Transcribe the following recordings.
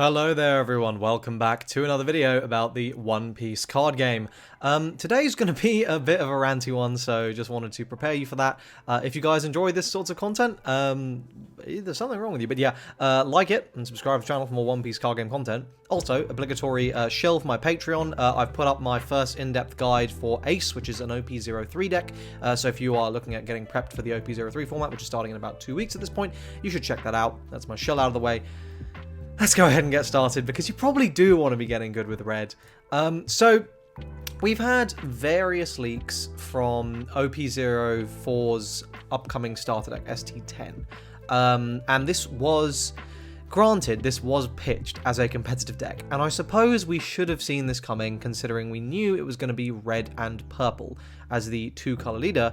Hello there everyone, welcome back to another video about the One Piece card game. Today's going to be a bit of a ranty one, so just wanted to prepare you for that. If you guys enjoy this sort of content, there's something wrong with you, but yeah, like it and subscribe to the channel for more One Piece card game content. Also, obligatory shill for my Patreon. I've put up my first in-depth guide for Ace, which is an OP03 deck, so if you are looking at getting prepped for the OP03 format, which is starting in about 2 weeks at this point, you should check that out. That's my shill out of the way. Let's go ahead and get started, because you probably do want to be getting good with red. So, we've had various leaks from OP04's upcoming starter deck, ST10. And this was, granted, this was pitched as a competitive deck. And I suppose we should have seen this coming, considering we knew it was going to be red and purple as the two-color leader.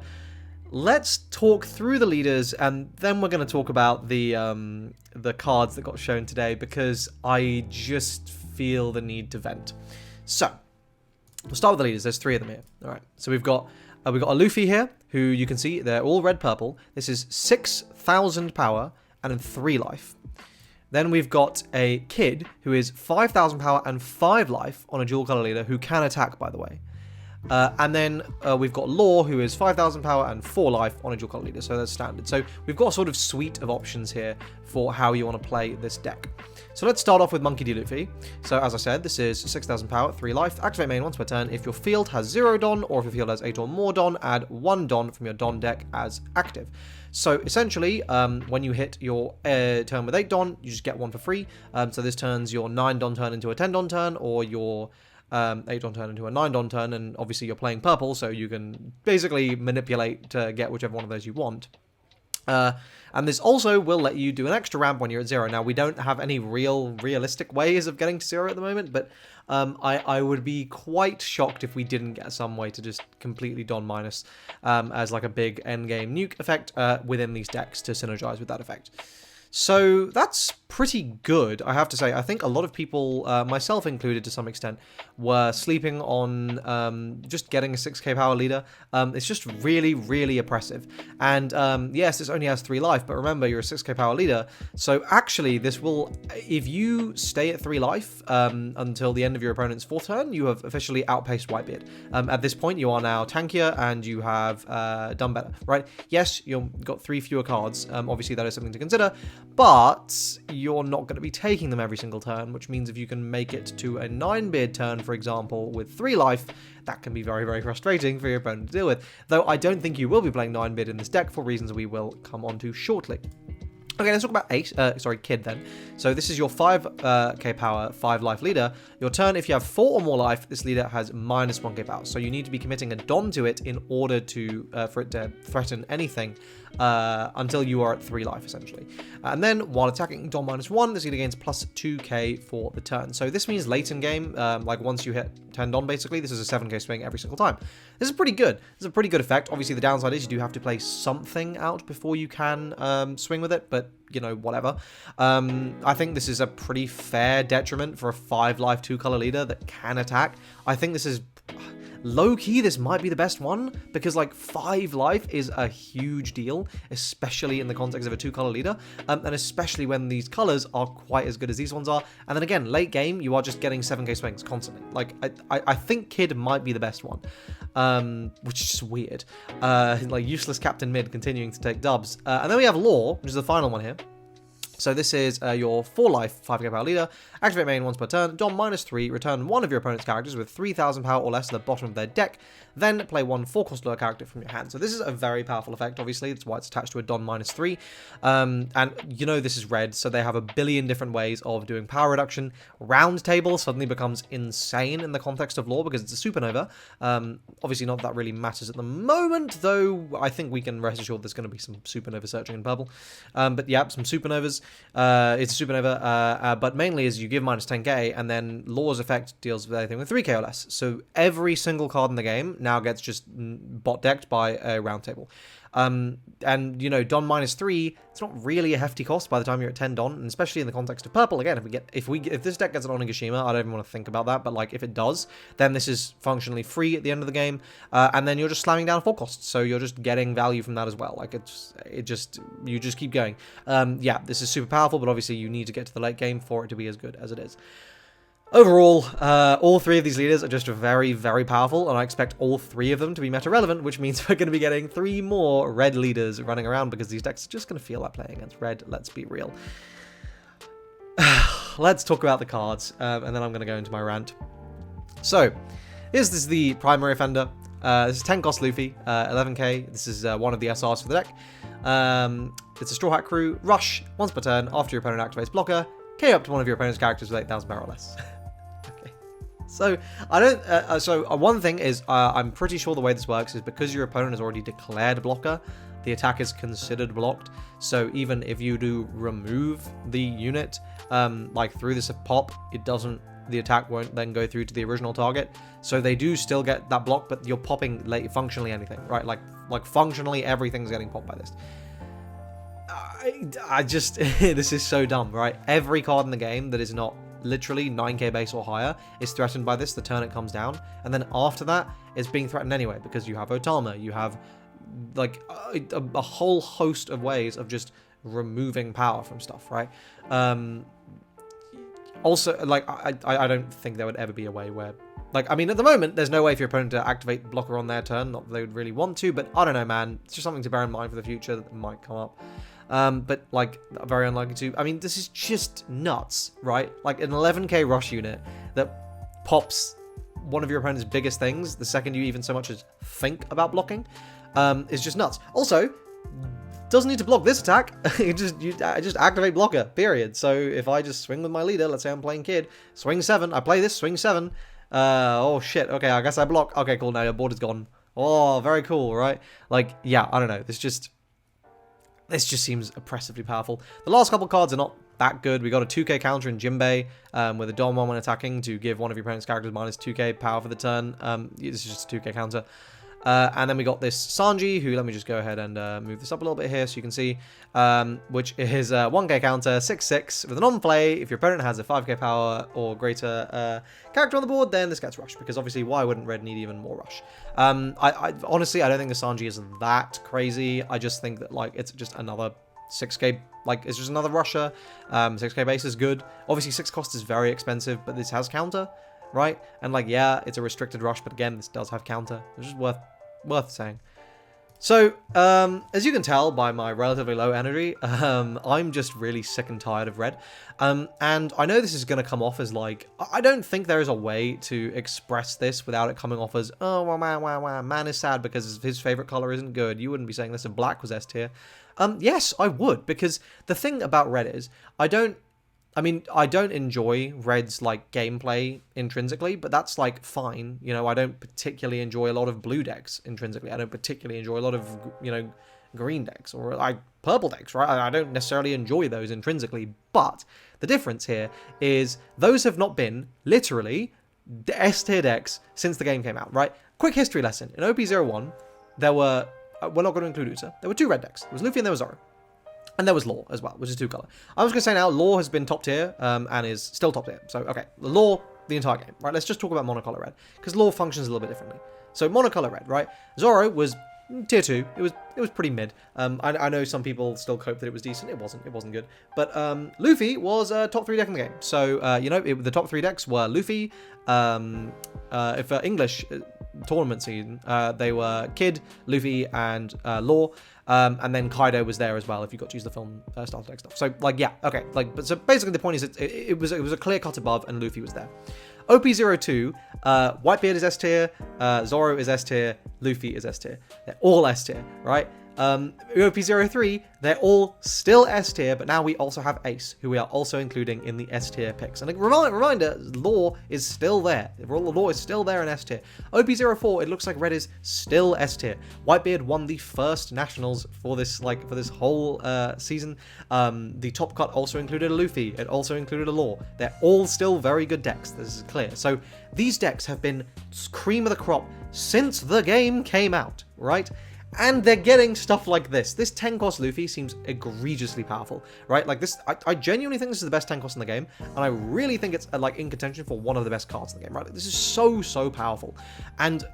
Let's talk through the leaders, and then we're going to talk about the cards that got shown today, because I just feel the need to vent. So, we'll start with the leaders. There's 3 of them here. All right. So we've got a Luffy here, who you can see they're all red-purple. This is 6,000 power and then 3 life. Then we've got a Kid, who is 5,000 power and 5 life on a dual color leader, who can attack, by the way. And then we've got Law, who is 5,000 power and 4 life on a dual color leader, so that's standard. So we've got a sort of suite of options here for how you want to play this deck. So let's start off with Monkey D. Luffy. So as I said, this is 6,000 power, 3 life. Activate main once per turn. If your field has 0 Don, or if your field has 8 or more Don, add 1 Don from your Don deck as active. So essentially, when you hit your turn with 8 Don, you just get 1 for free. So this turns your 9 Don turn into a 10 Don turn, or your 8 Don turn into a 9 Don turn, and obviously you're playing purple, so you can basically manipulate to get whichever one of those you want. And this also will let you do an extra ramp when you're at 0. Now, we don't have any realistic ways of getting to 0 at the moment, but I would be quite shocked if we didn't get some way to just completely Don minus as like a big endgame nuke effect within these decks to synergize with that effect. So that's pretty good, I have to say. I think a lot of people, myself included to some extent, were sleeping on just getting a 6k power leader. It's just really, really oppressive. And yes, this only has 3 life, but remember, you're a 6k power leader. So actually, this will, if you stay at 3 life until the end of your opponent's 4th turn, you have officially outpaced Whitebeard. At this point, you are now tankier and you have done better, right? Yes, you've got 3 fewer cards. Obviously, that is something to consider. But you're not going to be taking them every single turn, which means if you can make it to a 9-beard turn, for example, with 3 life, that can be very, very frustrating for your opponent to deal with. Though I don't think you will be playing 9-beard in this deck for reasons we will come on to shortly. Okay, let's talk about Kid then. So this is your 5k power, 5 life leader. Your turn, if you have 4 or more life, this leader has minus 1k power. So you need to be committing a Don to it in order to for it to threaten anything until you are at 3 life, essentially. And then, while attacking Don minus 1, this leader gains plus 2k for the turn. So this means late in game, like once you hit 10 Don, basically, this is a 7k swing every single time. This is pretty good. This is a pretty good effect. Obviously, the downside is you do have to play something out before you can swing with it, but you know, whatever. I think this is a pretty fair detriment for a 5 life 2-color leader that can attack. I think this is low-key, this might be the best one, because like 5 life is a huge deal, especially in the context of a 2-color leader, and especially when these colors are quite as good as these ones are. And then again, late game, you are just getting 7k swings constantly. Like, I think Kid might be the best one, which is just weird. Like, useless Captain Mid continuing to take dubs. And then we have Law, which is the final one here. So this is your 4 life 5k power leader. Activate main once per turn. Don minus 3. Return one of your opponent's characters with 3,000 power or less to the bottom of their deck. Then play 1 4-cost lower character from your hand. So this is a very powerful effect, obviously. That's why it's attached to a Don minus 3. And you know this is red, so they have a billion different ways of doing power reduction. Round table suddenly becomes insane in the context of Law because it's a supernova. Obviously not that really matters at the moment, though I think we can rest assured there's going to be some supernova searching in purple. But yeah, some supernovas. It's a supernova, but mainly is you give minus 10k, and then Law's effect deals with anything with 3k or less. So every single card in the game now gets just bot decked by a round table. And, you know, Don -3, it's not really a hefty cost by the time you're at 10 Don, and especially in the context of purple. Again, if this deck gets an Onigashima, I don't even want to think about that, but, like, if it does, then this is functionally free at the end of the game, and then you're just slamming down 4 costs, so you're just getting value from that as well. Like, you just keep going. Yeah, this is super powerful, but obviously you need to get to the late game for it to be as good as it is. Overall, all 3 of these leaders are just very, very powerful, and I expect all 3 of them to be meta-relevant, which means we're going to be getting 3 more red leaders running around, because these decks are just going to feel like playing against red, let's be real. Let's talk about the cards, and then I'm going to go into my rant. So, this is the primary offender. This is 10 cost Luffy, 11k. This is one of the SRs for the deck. It's a Straw Hat Crew. Rush, once per turn, after your opponent activates blocker, KO up to one of your opponent's characters with 8,000 power or less. So, one thing is, I'm pretty sure the way this works is because your opponent has already declared blocker, the attack is considered blocked. So even if you do remove the unit, like through this pop, the attack won't then go through to the original target. So they do still get that block, but you're popping functionally anything, right? Like functionally everything's getting popped by this. I just, this is so dumb, right? Every card in the game that is not literally 9k base or higher is threatened by this the turn it comes down, and then after that it's being threatened anyway, because you have Otama, you have like a whole host of ways of just removing power from stuff, right? Also, like, I don't think there would ever be a way where, like, I mean, at the moment, there's no way for your opponent to activate blocker on their turn, not that they would really want to, but I don't know, man. It's just something to bear in mind for the future that might come up. But, like, very unlikely to. I mean, this is just nuts, right? Like, an 11k rush unit that pops one of your opponent's biggest things the second you even so much as think about blocking is just nuts. Also, doesn't need to block this attack. I just activate blocker, period. So if I just swing with my leader, let's say I'm playing Kid, swing 7, I play this, swing 7. Oh shit, okay, I guess I block. Okay, cool, now your board is gone. Oh, very cool, right? Like, yeah, I don't know. This just seems oppressively powerful. The last couple cards are not that good. We got a 2k counter in Jinbei with a Don 1 when attacking to give one of your opponent's characters minus 2k power for the turn. This is just a 2k counter. And then we got this Sanji, who, let me just go ahead and move this up a little bit here so you can see, which is 1k counter, 6/6, with an on-play. If your opponent has a 5k power or greater character on the board, then this gets rushed, because obviously why wouldn't red need even more rush? Honestly, I don't think the Sanji is that crazy. I just think that, like, it's just another 6k, like, it's just another rusher. 6k base is good. Obviously 6 cost is very expensive, but this has counter, right? And, like, yeah, it's a restricted rush, but again, this does have counter. It's just worth saying. So, as you can tell by my relatively low energy, I'm just really sick and tired of red. And I know this is going to come off as, like, I don't think there is a way to express this without it coming off as, oh, wow, man is sad because his favorite color isn't good. You wouldn't be saying this if black was S tier. Yes, I would, because the thing about red is, I don't enjoy red's, like, gameplay intrinsically, but that's, like, fine. You know, I don't particularly enjoy a lot of blue decks intrinsically. I don't particularly enjoy a lot of, you know, green decks or, like, purple decks, right? I don't necessarily enjoy those intrinsically, but the difference here is those have not been, literally, the S-tier decks since the game came out, right? Quick history lesson. In OP01, there were, we're not going to include Uta, there were 2 red decks. There was Luffy and there was Zoro. And there was Law as well, which is 2 color. I was going to say now, Law has been top tier, and is still top tier. So, okay, Law, the entire game, right? Let's just talk about monocolor red, because Law functions a little bit differently. So, monocolor red, right? Zoro was tier 2. It was pretty mid. I know some people still cope that it was decent. It wasn't good. But Luffy was a top 3 deck in the game. So, you know, the top 3 decks were Luffy, if English tournament scene, they were Kid, Luffy, and Law. And then Kaido was there as well, if you got to use the film starter deck stuff. So, like, yeah, okay. Like, but so basically the point is it was a clear cut above, and Luffy was there. OP02, Whitebeard is S tier, Zoro is S tier, Luffy is S tier. They're all S tier, right? OP03, they're all still S tier, but now we also have Ace, who we are also including in the S tier picks. And a reminder, Law is still there. Law is still there in S tier. OP04, it looks like red is still S tier. Whitebeard won the first nationals for this, like, for this whole season. The top cut also included a Luffy. It also included a Law. They're all still very good decks. This is clear. So these decks have been cream of the crop since the game came out, right? And they're getting stuff like this. This 10 cost Luffy seems egregiously powerful, right? Like this, I genuinely think this is the best 10 cost in the game, and I really think it's like in contention for one of the best cards in the game, right? This is so powerful, and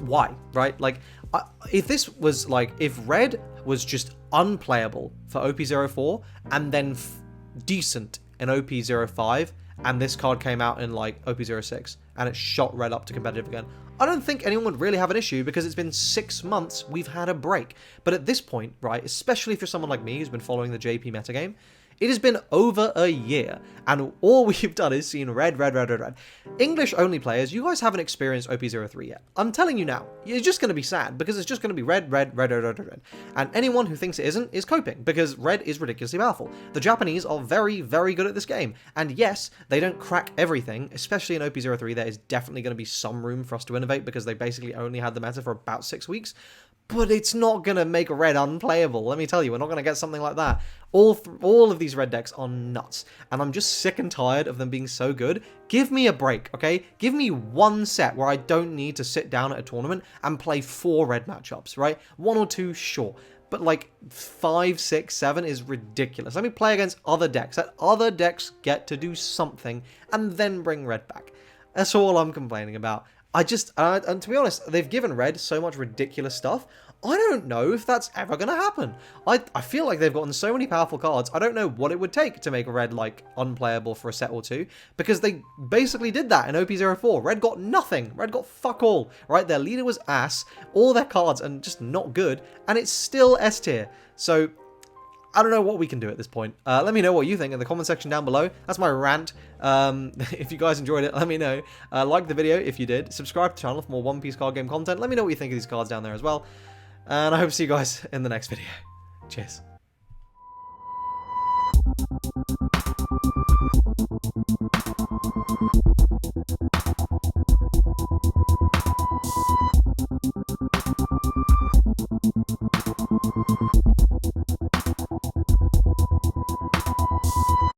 why, right? Like, if Red was just unplayable for OP04 and then decent in OP05, and this card came out in like OP06 and it shot Red up to competitive again, I don't think anyone would really have an issue because it's been 6 months we've had a break. But at this point, right, especially if you're someone like me who's been following the JP metagame, it has been over a year, and all we've done is seen red. English-only players, you guys haven't experienced OP03 yet. I'm telling you now, you're just going to be sad, because it's just going to be red. And anyone who thinks it isn't is coping, because red is ridiculously powerful. The Japanese are very good at this game, and yes, they don't crack everything, especially in OP03. There is definitely going to be some room for us to innovate, because they basically only had the meta for about 6 weeks. But it's not going to make red unplayable. Let me tell you, we're not going to get something like that. All of these red decks are nuts. And I'm just sick and tired of them being so good. Give me a break, okay? Give me one set where I don't need to sit down at a tournament and play 4 red matchups, right? 1 or 2, sure. But like 5, 6, 7 is ridiculous. Let me play against other decks. Let other decks get to do something and then bring red back. That's all I'm complaining about. And to be honest, they've given red so much ridiculous stuff. I don't know if that's ever going to happen. I feel like they've gotten so many powerful cards. I don't know what it would take to make red, like, unplayable for a set or 2. Because they basically did that in OP04. Red got nothing. Red got fuck all. Right? Their leader was ass. All their cards are just not good. And it's still S tier. So I don't know what we can do at this point. Let me know what you think in the comment section down below. That's my rant. If you guys enjoyed it, let me know. Like the video if you did. Subscribe to the channel for more One Piece card game content. Let me know what you think of these cards down there as well. And I hope to see you guys in the next video. Cheers.